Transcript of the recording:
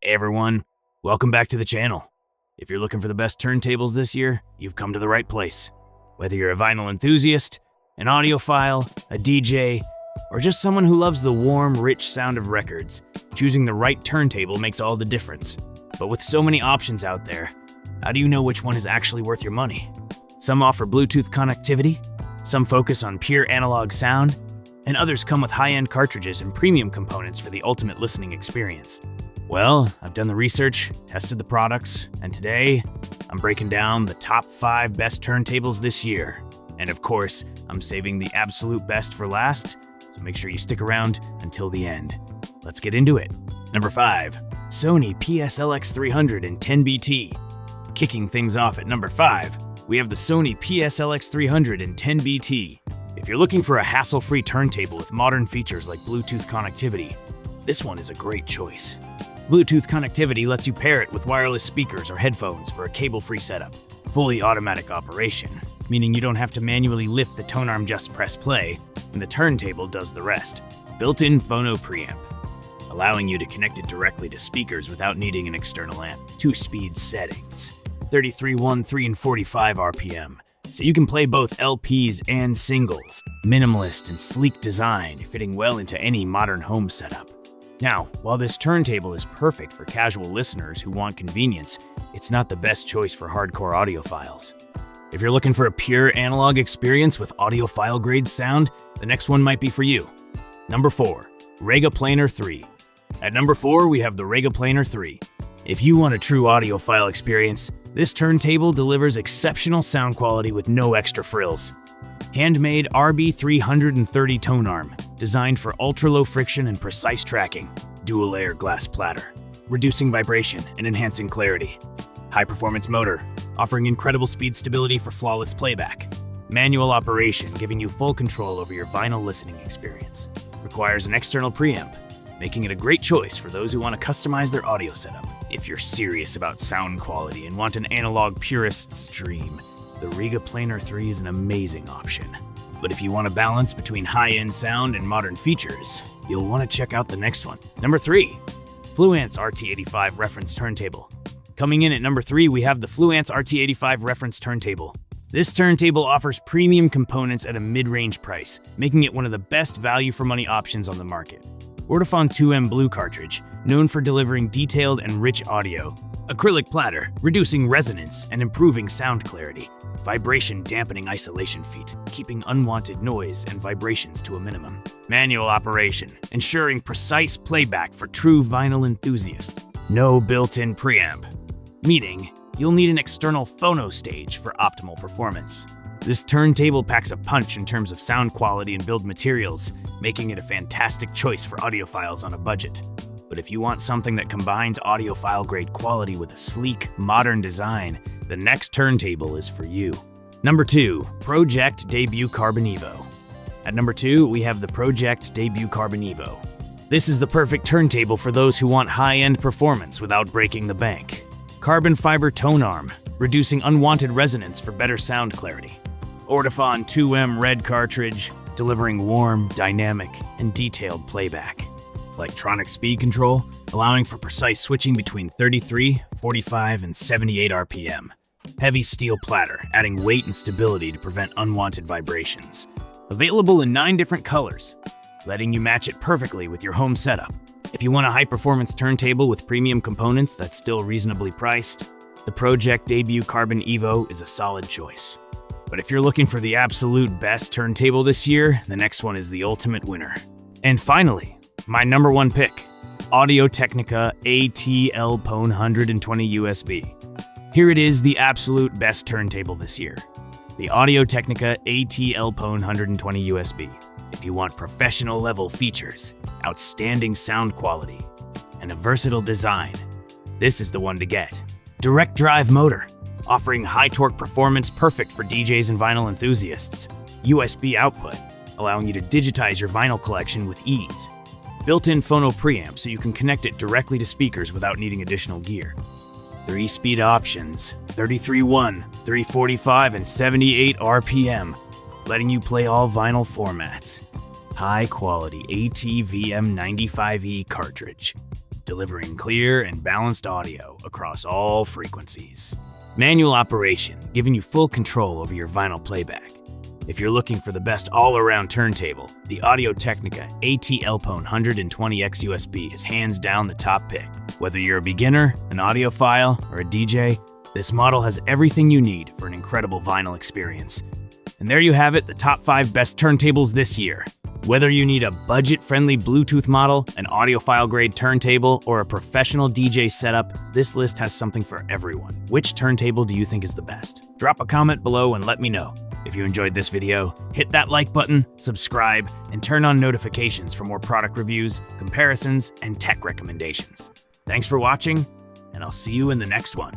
Hey everyone, welcome back to the channel. If you're looking for the best turntables this year, you've come to the right place. Whether you're a vinyl enthusiast, an audiophile, a DJ, or just someone who loves the warm, rich sound of records, choosing the right turntable makes all the difference. But with so many options out there, how do you know which one is actually worth your money? Some offer Bluetooth connectivity, some focus on pure analog sound, and others come with high-end cartridges and premium components for the ultimate listening experience. Well, I've done the research, tested the products, and today I'm breaking down the top 5 best turntables this year. And of course, I'm saving the absolute best for last, so make sure you stick around until the end. Let's get into it. Number 5, Sony PSLX310BT. Kicking things off at number 5, we have the Sony PSLX310BT. If you're looking for a hassle-free turntable with modern features like Bluetooth connectivity, this one is a great choice. Bluetooth connectivity lets you pair it with wireless speakers or headphones for a cable-free setup. Fully automatic operation, meaning you don't have to manually lift the tone arm, just press play, and the turntable does the rest. Built-in phono preamp, allowing you to connect it directly to speakers without needing an external amp. 2-speed settings, 33, 1, 3, and 45 RPM, so you can play both LPs and singles. Minimalist and sleek design, fitting well into any modern home setup. Now, while this turntable is perfect for casual listeners who want convenience, it's not the best choice for hardcore audiophiles. If you're looking for a pure analog experience with audiophile grade sound, the next one might be for you. Number 4, Rega Planar 3. At number 4, we have the Rega Planar 3. If you want a true audiophile experience, this turntable delivers exceptional sound quality with no extra frills. Handmade RB330 tone arm, designed for ultra-low friction and precise tracking. Dual-layer glass platter, reducing vibration and enhancing clarity. High-performance motor, offering incredible speed stability for flawless playback. Manual operation, giving you full control over your vinyl listening experience. Requires an external preamp, making it a great choice for those who want to customize their audio setup. If you're serious about sound quality and want an analog purist's dream, the Rega Planar 3 is an amazing option. But if you want a balance between high-end sound and modern features, you'll want to check out the next one. Number 3, Fluance RT85 Reference Turntable. Coming in at number 3, we have the Fluance RT85 Reference Turntable. This turntable offers premium components at a mid-range price, making it one of the best value-for-money options on the market. Audiphone 2M Blue cartridge, known for delivering detailed and rich audio. Acrylic platter, reducing resonance and improving sound clarity. Vibration dampening isolation feet, keeping unwanted noise and vibrations to a minimum. Manual operation, ensuring precise playback for true vinyl enthusiasts. No built-in preamp, meaning you'll need an external phono stage for optimal performance. This turntable packs a punch in terms of sound quality and build materials, making it a fantastic choice for audiophiles on a budget. But if you want something that combines audiophile-grade quality with a sleek, modern design, the next turntable is for you. Number 2, Pro-Ject Debut Carbon EVO. At number 2, we have the Pro-Ject Debut Carbon EVO. This is the perfect turntable for those who want high-end performance without breaking the bank. Carbon fiber tone arm, reducing unwanted resonance for better sound clarity. Audiphone 2M red cartridge, delivering warm, dynamic, and detailed playback. Electronic speed control, allowing for precise switching between 33, 45, and 78 RPM. Heavy steel platter, adding weight and stability to prevent unwanted vibrations. Available in 9 different colors, letting you match it perfectly with your home setup. If you want a high-performance turntable with premium components that's still reasonably priced, the Pro-Ject Debut Carbon EVO is a solid choice. But if you're looking for the absolute best turntable this year, the next one is the ultimate winner. And finally, my number 1 pick, Audio-Technica AT-LP120XUSB. Here it is, the absolute best turntable this year. The Audio-Technica AT-LP120XUSB. If you want professional level features, outstanding sound quality, and a versatile design, this is the one to get. Direct drive motor, offering high torque performance perfect for DJs and vinyl enthusiasts. USB output, allowing you to digitize your vinyl collection with ease. Built-in phono preamp so you can connect it directly to speakers without needing additional gear. 3-speed options, 33.1, 345, and 78 RPM, letting you play all vinyl formats. High-quality AT-VM95E cartridge, delivering clear and balanced audio across all frequencies. Manual operation, giving you full control over your vinyl playback. If you're looking for the best all-around turntable, the Audio-Technica AT-LP120XUSB is hands down the top pick. Whether you're a beginner, an audiophile, or a DJ, this model has everything you need for an incredible vinyl experience. And there you have it, the top 5 best turntables this year. Whether you need a budget-friendly Bluetooth model, an audiophile-grade turntable, or a professional DJ setup, this list has something for everyone. Which turntable do you think is the best? Drop a comment below and let me know. If you enjoyed this video, hit that like button, subscribe, and turn on notifications for more product reviews, comparisons, and tech recommendations. Thanks for watching, and I'll see you in the next one.